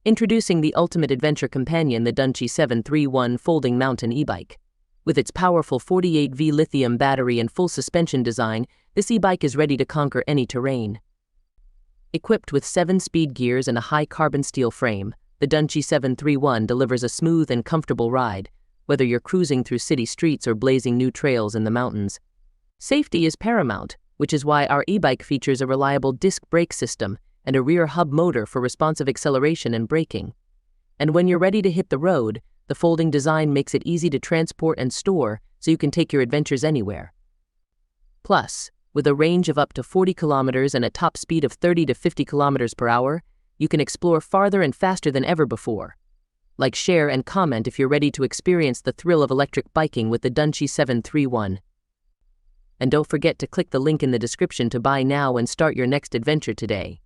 Introducing the ultimate adventure companion, the DUNCHI 731 folding mountain e-bike. With its powerful 48V lithium battery and full suspension design, this e-bike is ready to conquer any terrain. Equipped with 7 speed gears and a high carbon steel frame, the DUNCHI 731 delivers a smooth and comfortable ride, whether you're cruising through city streets or blazing new trails in the mountains. Safety is paramount, which is why our e-bike features a reliable disc brake system and a rear hub motor for responsive acceleration and braking. And when you're ready to hit the road, the folding design makes it easy to transport and store so you can take your adventures anywhere. Plus, with a range of up to 40 kilometers and a top speed of 30 to 50 kilometers per hour, you can explore farther and faster than ever before. Like, share, and comment if you're ready to experience the thrill of electric biking with the DUNCHI 731. And don't forget to click the link in the description to buy now and start your next adventure today.